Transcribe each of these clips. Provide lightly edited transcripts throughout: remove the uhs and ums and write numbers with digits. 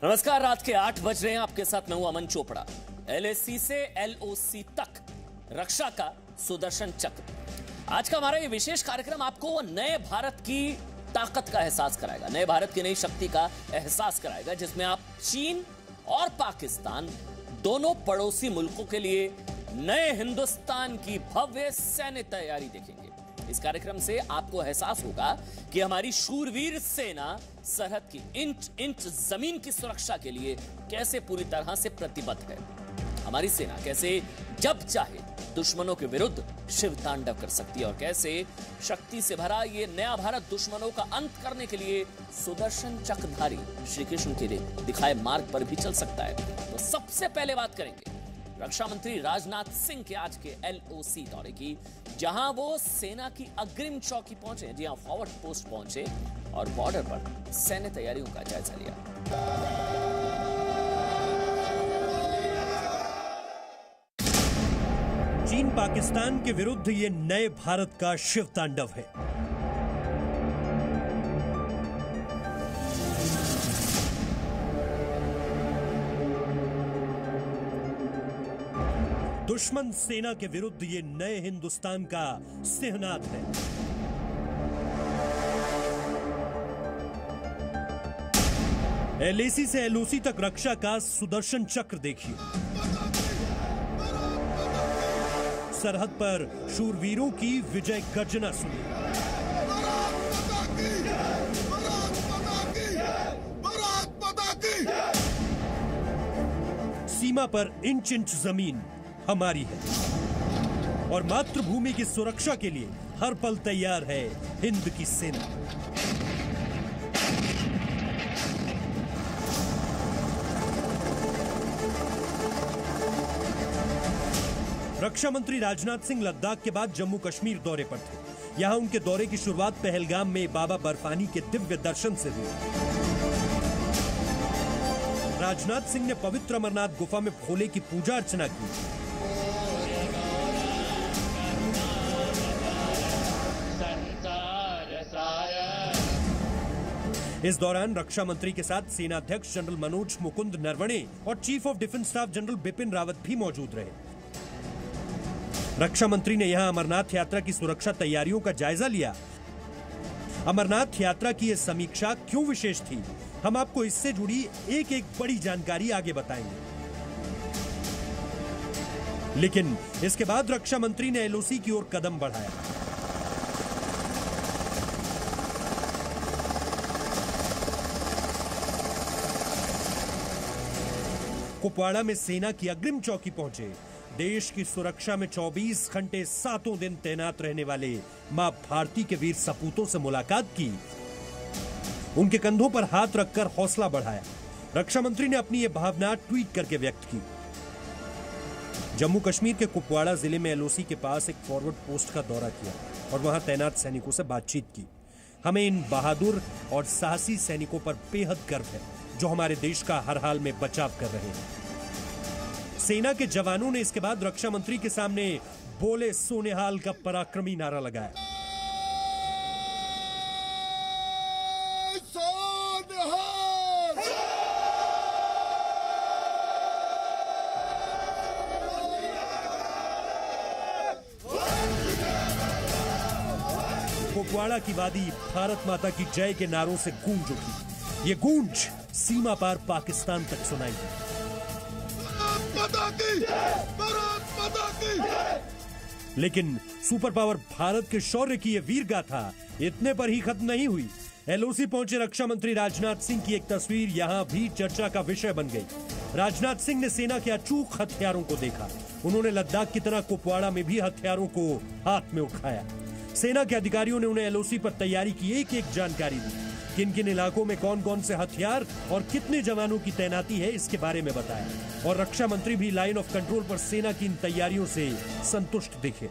नमस्कार, रात के 8 बज रहे हैं। आपके साथ मैं हूं अमन चोपड़ा। एलएसी से एलओसी तक रक्षा का सुदर्शन चक्र। आज का हमारा ये विशेष कार्यक्रम आपको नए भारत की ताकत का एहसास कराएगा, नए भारत की नई शक्ति का एहसास कराएगा, जिसमें आप चीन और पाकिस्तान दोनों पड़ोसी मुल्कों के लिए नए हिंदुस्तान की भव्य सैन्य तैयारी देखेंगे। इस कार्यक्रम से आपको एहसास होगा कि हमारी शूरवीर सेना सरहद की इंच इंच जमीन की सुरक्षा के लिए कैसे पूरी तरह से प्रतिबद्ध है। हमारी सेना कैसे जब चाहे दुश्मनों के विरुद्ध शिव तांडव कर सकती है और कैसे शक्ति से भरा ये नया भारत दुश्मनों का अंत करने के लिए सुदर्शन चक्रधारी श्री कृष्ण के लिए दिखाए मार्ग पर भी चल सकता है। तो सबसे पहले बात करेंगे रक्षा मंत्री राजनाथ सिंह के आज के एलओसी दौरे की, जहां वो सेना की अग्रिम चौकी पहुंचे, जी हां, फॉरवर्ड पोस्ट पहुंचे और बॉर्डर पर सैन्य तैयारियों का जायजा लिया। चीन पाकिस्तान के विरुद्ध ये नए भारत का शिव तांडव है। दुश्मन सेना के विरुद्ध ये नए हिंदुस्तान का सिंहनाद है। एलएसी से एलओसी तक रक्षा का सुदर्शन चक्र देखिए। सरहद पर शूरवीरों की विजय गर्जना सुनिए। सीमा पर इंच इंच जमीन हमारी है और मातृभूमि की सुरक्षा के लिए हर पल तैयार है हिंद की सेना। रक्षा मंत्री राजनाथ सिंह लद्दाख के बाद जम्मू कश्मीर दौरे पर थे। यहां उनके दौरे की शुरुआत पहलगाम में बाबा बर्फानी के दिव्य दर्शन से हुई। राजनाथ सिंह ने पवित्र अमरनाथ गुफा में भोले की पूजा अर्चना की। इस दौरान रक्षा मंत्री के साथ सेना अध्यक्ष जनरल मनोज मुकुंद नरवणे और chief of defence staff general Bipin Rawat भी मौजूद रहे। रक्षा मंत्री ने यहां अमरनाथ यात्रा की सुरक्षा तैयारियों का जायजा लिया। अमरनाथ यात्रा की यह समीक्षा क्यों विशेष थी, हम आपको इससे जुड़ी एक एक बड़ी जानकारी आगे बताएंगे। लेकिन इसके बाद रक्षा मंत्री ने एलओसी की ओर कदम बढ़ाया। कुपवाड़ा में सेना की अग्रिम चौकी पहुंचे। देश की सुरक्षा में 24 घंटे 7 दिन तैनात रहने वाले मां भारती के वीर सपूतों से मुलाकात की। उनके कंधों पर हाथ रखकर हौसला बढ़ाया। रक्षा मंत्री ने अपनी यह भावना ट्वीट करके व्यक्त की। जम्मू कश्मीर के कुपवाड़ा जिले में एलओसी के पास एक फॉरवर्ड पोस्ट का दौरा किया और वहां तैनात सैनिकों से बातचीत की। हमें इन बहादुर और साहसी सैनिकों पर बेहद गर्व है जो हमारे देश का हर हाल में बचाव कर रहे हैं। सेना के जवानों ने इसके बाद रक्षा मंत्री के सामने बोले सोनेहाल का पराक्रमी नारा लगाया। कुपवाड़ा की वादी भारत माता की जय के नारों से गूंज उठी। ये गूंज सीमा पार पाकिस्तान तक सुनाई दी। लेकिन सुपर पावर भारत के शौर्य की यह वीर गाथा इतने पर ही खत्म नहीं हुई। एलओसी पहुंचे रक्षा मंत्री राजनाथ सिंह की एक तस्वीर यहां भी चर्चा का विषय बन गई। राजनाथ सिंह ने सेना के अचूक हथियारों को देखा। उन्होंने लद्दाख की तरह कुपवाड़ा में भी हथियारों को हाथ में उठाया। सेना के अधिकारियों ने उन्हें एलओसी पर तैयारी की एक एक जानकारी दी। किन किन इलाकों में कौन कौन से हथियार और कितने जवानों की तैनाती है इसके बारे में बताया। और रक्षा मंत्री भी लाइन ऑफ कंट्रोल पर सेना की इन तैयारियों से संतुष्ट दिखे।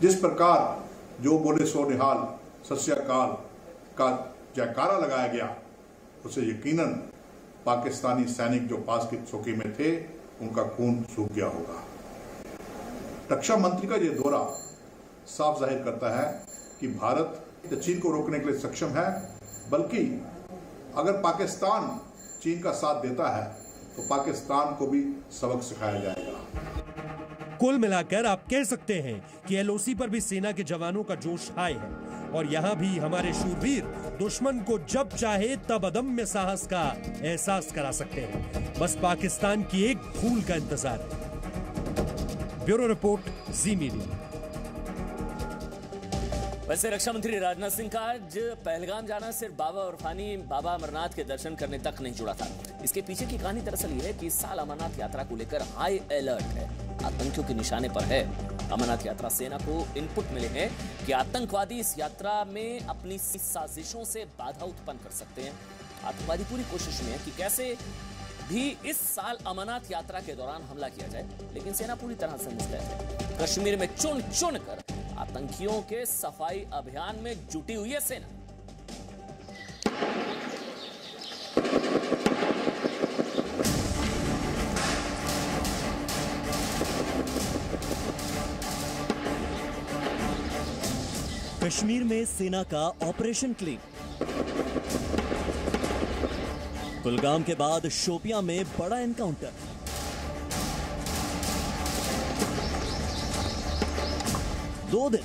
जिस प्रकार जो बोले सो निहाल सत श्री अकाल का जयकारा लगाया गया, उसे यकीनन पाकिस्तानी सैनिक जो पास की चौकी में थे उनका खून सूख गया होगा। रक्षा मंत्री का यह दौरा साफ जाहिर करता है कि भारत चीन को रोकने के लिए सक्षम है, बल्कि अगर पाकिस्तान चीन का साथ देता है तो पाकिस्तान को भी सबक सिखाया जाएगा। कुल मिलाकर आप कह सकते हैं कि एलओसी पर भी सेना के जवानों का जोश हाई है और यहाँ भी हमारे शूरवीर दुश्मन को जब चाहे तब अदम्य साहस का एहसास करा सकते हैं। बस पाकिस्तान की एक भूल का इंतजार है। ब्यूरो रिपोर्ट, जी मीडिया। वैसे रक्षा मंत्री राजनाथ सिंह का आज पहलगाम जाना सिर्फ बाबा बर्फानी बाबा अमरनाथ के दर्शन करने तक नहीं जुड़ा था। इसके पीछे की कहानी दरअसल ये है कि इस साल अमरनाथ यात्रा को लेकर हाई अलर्ट है, आतंकियों के निशाने पर है। अमरनाथ यात्रा सेना को इनपुट मिले हैं कि आतंकवादी इस यात्रा में अपनी साजिशों से बाधा उत्पन्न कर सकते हैं। आतंकवादी पूरी कोशिश में है कि कैसे भी इस साल अमरनाथ यात्रा के दौरान हमला किया जाए, लेकिन सेना पूरी तरह से मुस्तैद है। कश्मीर में चुन चुन कर आतंकियों के सफाई अभियान में जुटी हुई है सेना। कश्मीर में सेना का ऑपरेशन क्लीन। कुलगाम के बाद शोपियां में बड़ा एनकाउंटर। दो दिन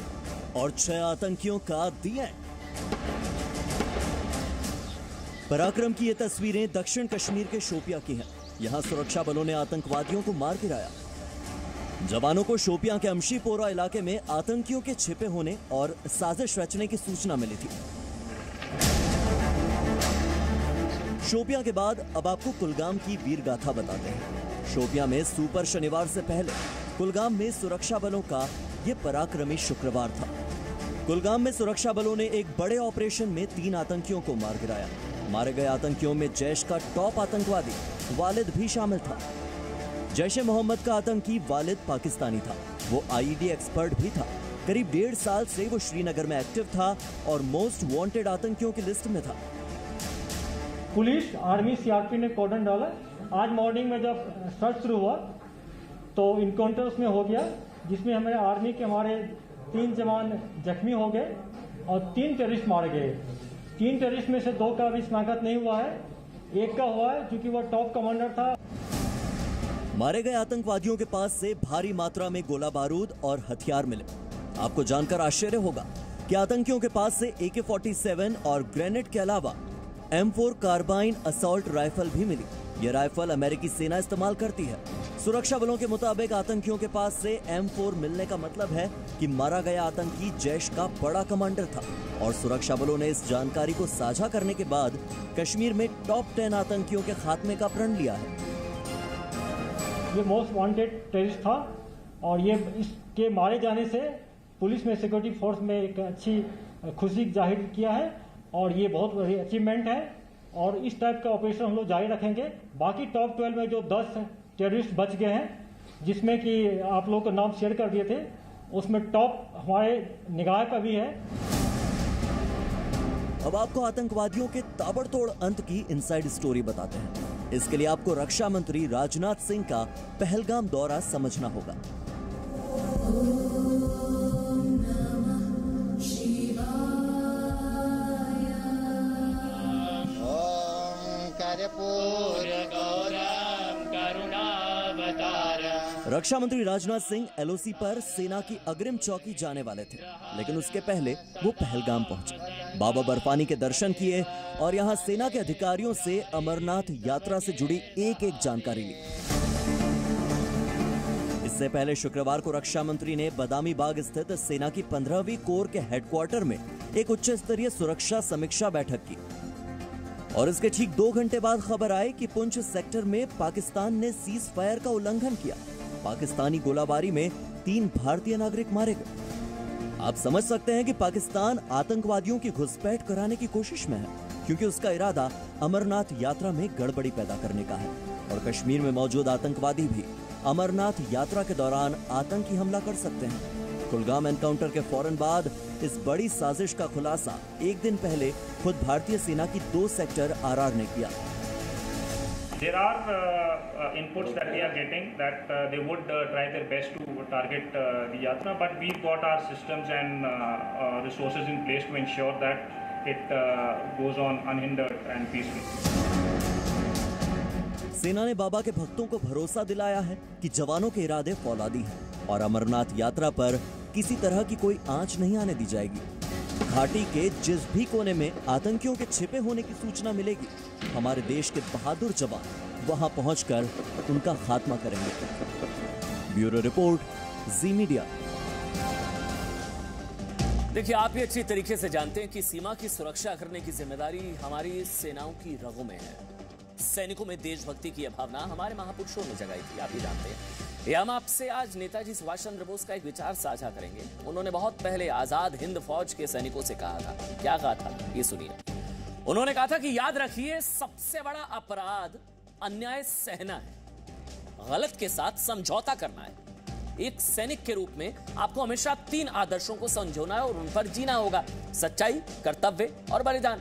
और 6 आतंकियों का दी एंड। पराक्रम की ये तस्वीरें दक्षिण कश्मीर के शोपियां की हैं। यहां सुरक्षा बलों ने आतंकवादियों को मार गिराया। जवानों को शोपियां के अमशीपोरा इलाके में आतंकियों के छिपे होने और साजिश रचने की सूचना मिली थी। शोपियां के बाद अब आपको कुलगाम की वीर गाथा बताते हैं। शोपियां में सुपर शनिवार से पहले कुलगाम में सुरक्षा बलों का ये पराक्रमी शुक्रवार था। कुलगाम में सुरक्षा बलों ने एक बड़े ऑपरेशन में 3 आतंकियों को मार गिराया। मारे गए आतंकियों में जैश का टॉप आतंकवादी वालिद भी शामिल था। जैश-ए मोहम्मद का आतंकी वालिद पाकिस्तानी था। वो आईईडी एक्सपर्ट भी था। करीब 1.5 साल से वो श्रीनगर में एक्टिव था और मोस्ट वांटेड आतंकियों की लिस्ट में था। पुलिस, आर्मी, सीआरपी ने कॉर्डन डाला। आज मॉर्निंग में जब सर्च शुरू हुआ तो इनकाउंटर उसमें हो गया, जिसमें हमारे आर्मी के 3 जवान जख्मी हो गए और 3 टेररिस्ट मारे गए। 3 टेररिस्ट में से 2 का अभी शनाख्त नहीं हुआ है, एक का हुआ है क्योंकि वह टॉप कमांडर था। मारे गए आतंकवादियों के पास से भारी मात्रा में गोला बारूद और हथियार मिले। आपको जानकर आश्चर्य होगा कि आतंकियों के पास से AK-47 और ग्रेनेड के अलावा M4 कार्बाइन असॉल्ट राइफल भी मिली। यह राइफल अमेरिकी सेना इस्तेमाल करती है। सुरक्षा बलों के मुताबिक आतंकियों के पास से M4 मिलने का मतलब है कि मारा गया आतंकी जैश का बड़ा कमांडर था और सुरक्षा बलों ने इस जानकारी को साझा करने के बाद कश्मीर में टॉप 10 आतंकियों के खात्मे का प्रण लिया है। ये मोस्ट वांटेड टेररिस्ट था और ये इसके मारे जाने से पुलिस में, सिक्योरिटी फोर्स में एक अच्छी खुशी जाहिर किया है और ये बहुत बड़ी अचीवमेंट है और इस टाइप का ऑपरेशन हम लोग जारी रखेंगे। बाकी टॉप 12 में जो 10 टेररिस्ट बच गए हैं, जिसमें कि आप लोगों को नाम शेयर कर दिए थे, उसमें टॉप हमारे निगाह पर भी है। अब आपको आतंकवादियों के ताबड़तोड़ अंत की इनसाइड स्टोरी बताते हैं। इसके लिए आपको रक्षा मंत्री राजनाथ सिंह का पहलगाम दौरा समझना होगा। रक्षा मंत्री राजनाथ सिंह एलओसी पर सेना की अग्रिम चौकी जाने वाले थे, लेकिन उसके पहले वो पहलगाम पहुंचे, बाबा बर्फानी के दर्शन किए और यहां सेना के अधिकारियों से अमरनाथ यात्रा से जुड़ी एक-एक जानकारी ली। इससे पहले शुक्रवार को रक्षा मंत्री ने बदामी बाग स्थित सेना की 15वीं कोर के हेडक्वार्टर में एक उच्च स्तरीय सुरक्षा समीक्षा बैठक की और इसके ठीक 2 घंटे बाद खबर आई कि पुंछ सेक्टर में पाकिस्तान ने सीज फायर का उल्लंघन किया। पाकिस्तानी गोलाबारी में 3 भारतीय नागरिक मारे गए। आप समझ सकते हैं कि पाकिस्तान आतंकवादियों की घुसपैठ कराने की कोशिश में है, क्योंकि उसका इरादा अमरनाथ यात्रा में गड़बड़ी पैदा करने का है और कश्मीर में मौजूद आतंकवादी भी अमरनाथ यात्रा के दौरान आतंकी हमला कर सकते हैं। कुलगाम एनकाउंटर के फौरन बाद इस बड़ी साजिश का खुलासा एक दिन पहले खुद भारतीय सेना की 2 सेक्टर RR ने किया। There are inputs that we are getting that they would try their best to target the Yatra, but we've got our systems and resources in place to ensure that it goes on unhindered and peacefully. सेना ने बाबा के भक्तों को भरोसा दिलाया है कि जवानों के इरादे फौलादी हैं और अमरनाथ यात्रा पर किसी तरह की कोई आंच नहीं आने दी जाएगी। घाटी के जिस भी कोने में आतंकियों के छिपे होने की सूचना मिलेगी, हमारे देश के बहादुर जवान वहां पहुंचकर उनका खात्मा करेंगे। ब्यूरो रिपोर्ट, जी मीडिया। देखिए, आप ये अच्छी तरीके से जानते हैं कि सीमा की सुरक्षा करने की जिम्मेदारी हमारी सेनाओं की रगों में है। सैनिकों में देशभक्ति की भावना हमारे महापुरुषों ने जगाई थी, आप ये जानते हैं। ये हम आपसे आज नेताजी सुभाष चंद्र बोस का एक विचार साझा करेंगे। उन्होंने बहुत पहले आजाद हिंद फौज के सैनिकों से कहा था। क्या कहा था, ये सुनिए। उन्होंने कहा था कि याद रखिए, सबसे बड़ा अपराध अन्याय सहना है, गलत के साथ समझौता करना है। एक सैनिक के रूप में आपको हमेशा 3 आदर्शों को संजोना है और उन पर जीना होगा: सच्चाई, कर्तव्य और बलिदान।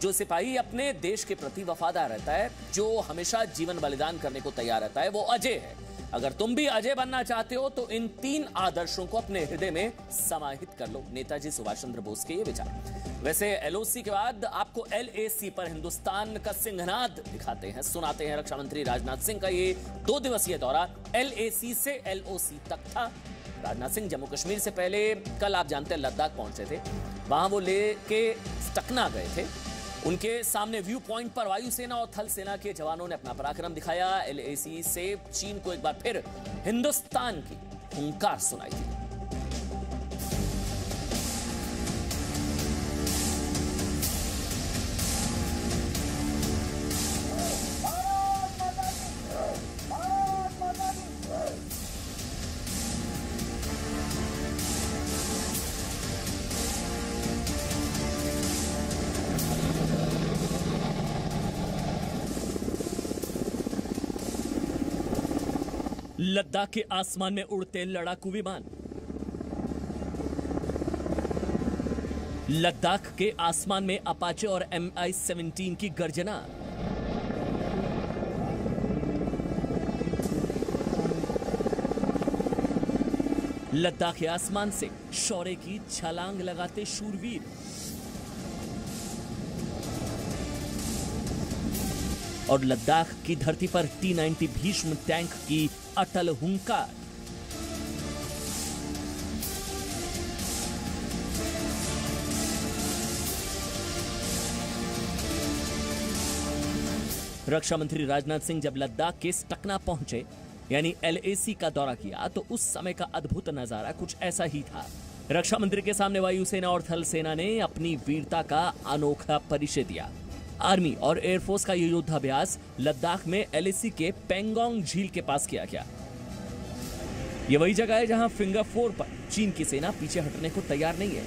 जो सिपाही अपने देश के प्रति वफादार रहता है, जो हमेशा जीवन बलिदान करने को तैयार रहता है, वो अजय है। अगर तुम भी अजय बनना चाहते हो तो इन 3 आदर्शों को अपने हृदय में समाहित कर लो। नेताजी सुभाष चंद्र बोस के ये विचार। वैसे एलओसी के बाद आपको एलएसी पर हिंदुस्तान का सिंहनाद दिखाते हैं, सुनाते हैं। रक्षा मंत्री राजनाथ सिंह का ये 2 दिवसीय दौरा एलएसी से एलओसी तक था। राजनाथ सिंह जम्मू कश्मीर से पहले कल आप जानते हैं लद्दाख पहुंचे थे। वहां वो लेके स्टकना गए थे। उनके सामने व्यू पॉइंट पर वायुसेना और थल सेना के जवानों ने अपना पराक्रम दिखाया। एलएसी से चीन को एक बार फिर हिंदुस्तान की हुंकार सुनाई थी। लद्दाख के आसमान में उड़ते लड़ाकू विमान। लद्दाख के आसमान में अपाचे और MI-17 की गर्जना। लद्दाख के आसमान से शौर्य की छलांग लगाते शूरवीर। और लद्दाख की धरती पर T-90 भीष्म टैंक की अटल हुंकार। रक्षा मंत्री राजनाथ सिंह जब लद्दाख के स्टकना पहुंचे, यानी एलएसी का दौरा किया, तो उस समय का अद्भुत नजारा कुछ ऐसा ही था। रक्षा मंत्री के सामने वायुसेना और थल सेना ने अपनी वीरता का अनोखा परिचय दिया। आर्मी और एयरफोर्स का ये युद्धाभ्यास लद्दाख में एलएसी के पेंगोंग झील के पास किया गया। ये वही जगह है जहां फिंगर 4 पर चीन की सेना पीछे हटने को तैयार नहीं है।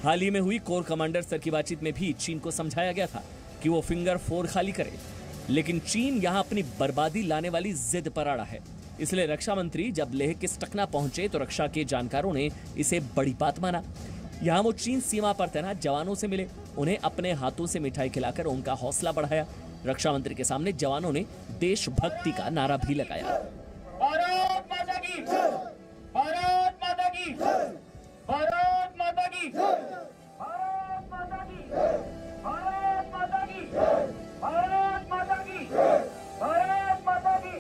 हाल ही में हुई कोर कमांडर स्तर की बातचीत में भी चीन को समझाया गया था कि वो फिंगर 4 खाली करे, लेकिन चीन यहां अपनी बर्बादी लाने वाली जिद पर अड़ा है। इसलिए रक्षा मंत्री जब लेह के स्टकना पहुंचे तो रक्षा के जानकारों ने इसे बड़ी बात माना। यहां वो चीन सीमा पर तैनात जवानों से मिले, उन्हें अपने हाथों से मिठाई खिलाकर उनका हौसला बढ़ाया। रक्षा मंत्री के सामने जवानों ने देशभक्ति का नारा भी लगाया। भारत माता की, भारत माता की, भारत माता की, भारत माता की, भारत माता की, भारत माता की, भारत माता की, भारत माता की,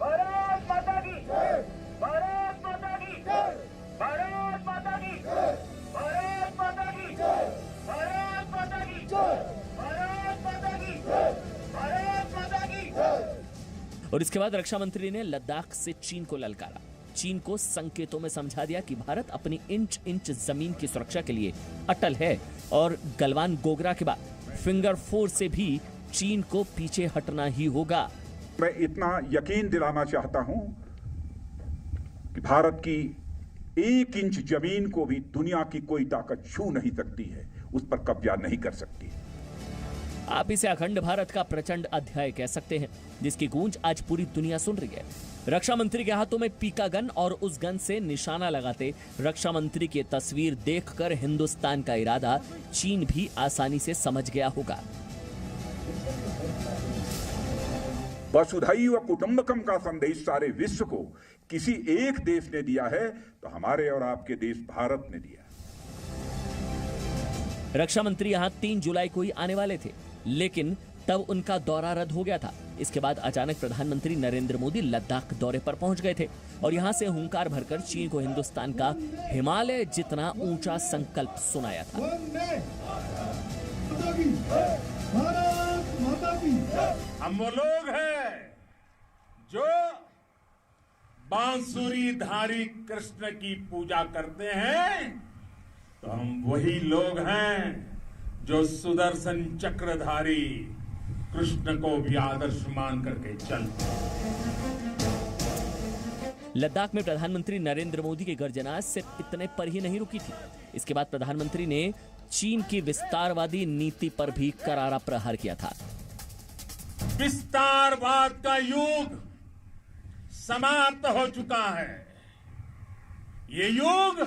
भारत माता की, भारत माता की, भारत माता की, भारत माता की, भारत माता की, भारत माता की। और इसके बाद रक्षा मंत्री ने लद्दाख से चीन को ललकारा। चीन को संकेतों में समझा दिया कि भारत अपनी इंच इंच जमीन की सुरक्षा के लिए अटल है और गलवान गोगरा के बाद फिंगर 4 से भी चीन को पीछे हटना ही होगा। मैं इतना यकीन दिलाना चाहता हूं कि भारत की 1 इंच जमीन को भी दुनिया की कोई ताकत छू नहीं सकती है, उस पर कब्जा नहीं कर सकती। आप इसे अखंड भारत का प्रचंड अध्याय कह सकते हैं, जिसकी गूंज आज पूरी दुनिया सुन रही है। रक्षा मंत्री के हाथों में पीका गन और उस गन से निशाना लगाते रक्षा मंत्री की तस्वीर देखकर हिंदुस्तान का इरादा चीन भी आसानी से समझ गया होगा। वसुधैव कुटुंबकम का संदेश सारे विश्व को किसी एक देश ने दिया है तो हमारे और आपके देश भारत ने दिया। रक्षा मंत्री यहां 3 जुलाई को ही आने वाले थे, लेकिन तब उनका दौरा रद्द हो गया था। इसके बाद अचानक प्रधानमंत्री नरेंद्र मोदी लद्दाख दौरे पर पहुंच गए थे और यहां से हुंकार भरकर चीन को हिंदुस्तान का हिमालय जितना ऊंचा संकल्प सुनाया था। हम वो लोग हैं जो बांसुरीधारी कृष्ण की पूजा करते हैं, तो हम वही लोग हैं जो सुदर्शन चक्रधारी कृष्ण को भी आदर्श मान करके चलते हैं। लद्दाख में प्रधानमंत्री नरेंद्र मोदी की गर्जना सिर्फ इतने पर ही नहीं रुकी थी। इसके बाद प्रधानमंत्री ने चीन की विस्तारवादी नीति पर भी करारा प्रहार किया था। विस्तारवाद का युग समाप्त हो चुका है। ये युग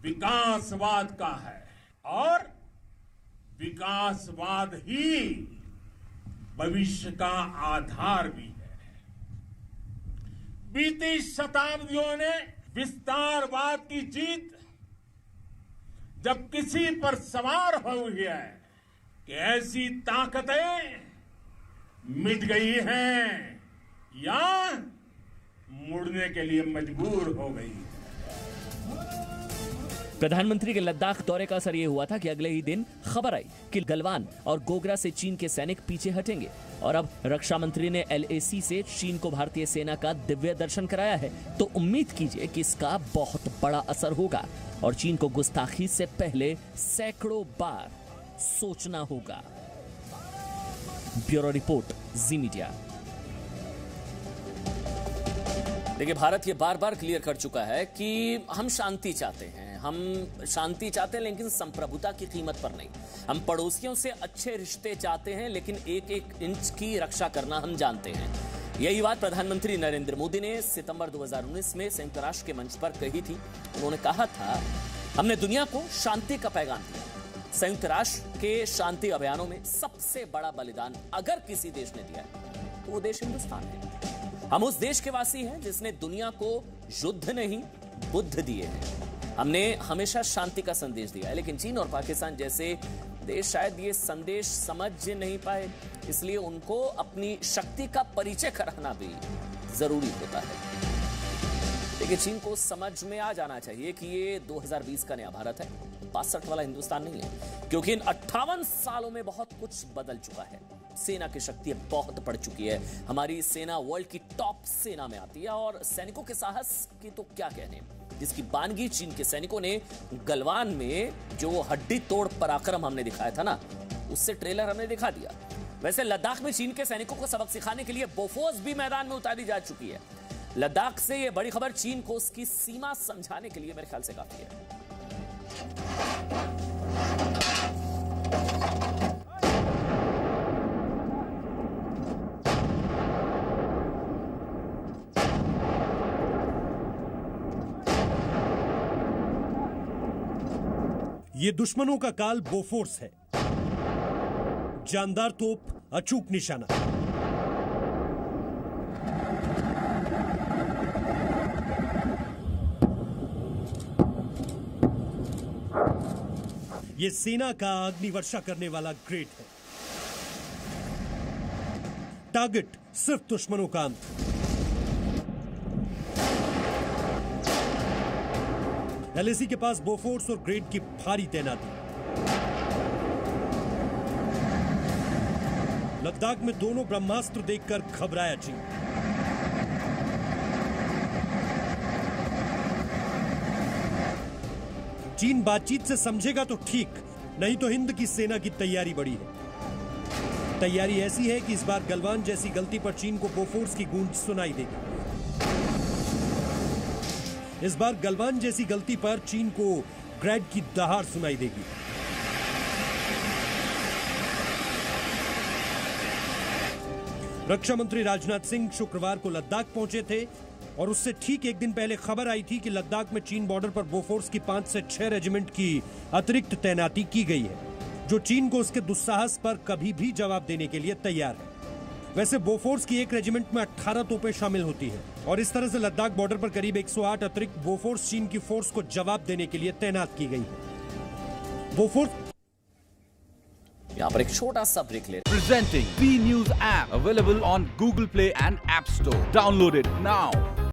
विकासवाद का है और विकासवाद ही भविष्य का आधार भी है। बीती शताब्दियों ने विस्तारवाद की जीत जब किसी पर सवार हुई है कि ऐसी ताकतें मिट गई हैं या मुड़ने के लिए मजबूर हो गई। प्रधानमंत्री के लद्दाख दौरे का असर यह हुआ था कि अगले ही दिन खबर आई कि गलवान और गोगरा से चीन के सैनिक पीछे हटेंगे और अब रक्षा मंत्री ने LAC से चीन को भारतीय सेना का दिव्य दर्शन कराया है, तो उम्मीद कीजिए कि इसका बहुत बड़ा असर होगा और चीन को गुस्ताखी से पहले सैकड़ों बार सोचना होगा। ब्यूरो रिपोर्ट, जी मीडिया। देखिए, भारत ये बार बार क्लियर कर चुका है कि हम शांति चाहते हैं, लेकिन संप्रभुता की कीमत पर नहीं। हम पड़ोसियों से अच्छे रिश्ते चाहते हैं, लेकिन एक एक इंच की रक्षा करना हम जानते हैं। यही बात प्रधानमंत्री नरेंद्र मोदी ने सितंबर 2019 में संयुक्त राष्ट्र के मंच पर कही थी। उन्होंने कहा था, हमने दुनिया को शांति का पैगाम दिया। संयुक्त राष्ट्र के शांति अभियानों में सबसे बड़ा बलिदान अगर किसी देश ने दिया है तो वो देश हिंदुस्तान है। हम उस देश के वासी हैं जिसने दुनिया को युद्ध नहीं बुद्ध दिए हैं। हमने हमेशा शांति का संदेश दिया है, लेकिन चीन और पाकिस्तान जैसे देश शायद ये संदेश समझ नहीं पाए, इसलिए उनको अपनी शक्ति का परिचय कराना भी जरूरी होता है। देखिए, चीन को समझ में आ जाना चाहिए कि ये 2020 का नया भारत है, 62 वाला हिंदुस्तान नहीं है, क्योंकि इन 58 सालों में बहुत कुछ बदल चुका है। सेना की शक्ति बहुत बढ़ चुकी है। हमारी सेना वर्ल्ड की टॉप सेना में आती है और सैनिकों के साहस की तो क्या कहने, जिसकी बानगी चीन के सैनिकों ने गलवान में जो हड्डी तोड़ पराक्रम हमने दिखाया था ना, उससे ट्रेलर हमने दिखा दिया। वैसे लद्दाख में चीन के सैनिकों को सबक सिखाने के लिए बोफोर्स भी मैदान में उतारी जा चुकी है। लद्दाख से यह बड़ी खबर चीन को उसकी सीमा समझाने के लिए मेरे ख्याल से काफी है। ये दुश्मनों का काल बोफोर्स है। जानदार तोप, अचूक निशाना। ये सेना का अग्निवर्षा करने वाला ग्रेड है। टारगेट सिर्फ दुश्मनों का अंत। LAC के पास बोफोर्स और ग्रेड की भारी तैनाती। लद्दाख में दोनों ब्रह्मास्त्र देखकर घबराया चीन। चीन बातचीत से समझेगा तो ठीक, नहीं तो हिंद की सेना की तैयारी बड़ी है। तैयारी ऐसी है कि इस बार गलवान जैसी गलती पर चीन को बोफोर्स की गूंज सुनाई देगी। इस बार गलवान जैसी गलती पर चीन को ग्रेड की दहाड़ सुनाई देगी। रक्षा मंत्री राजनाथ सिंह शुक्रवार को लद्दाख पहुंचे थे और उससे ठीक एक दिन पहले खबर आई थी कि लद्दाख में चीन बॉर्डर पर बोफोर्स की 5 से 6 रेजिमेंट की अतिरिक्त तैनाती की गई है, जो चीन को उसके दुस्साहस पर कभी भी जवाब देने के लिए तैयार है। वैसे बोफोर्स की एक रेजिमेंट में 18 तोपें शामिल होती हैं और इस तरह से लद्दाख बॉर्डर पर करीब 108 अतिरिक्त बोफोर्स चीन की फोर्स को जवाब देने के लिए तैनात की गई है। यहां पर एक छोटा सा ब्रेक ले। Presenting V News app available on Google Play and App Store. Download it now.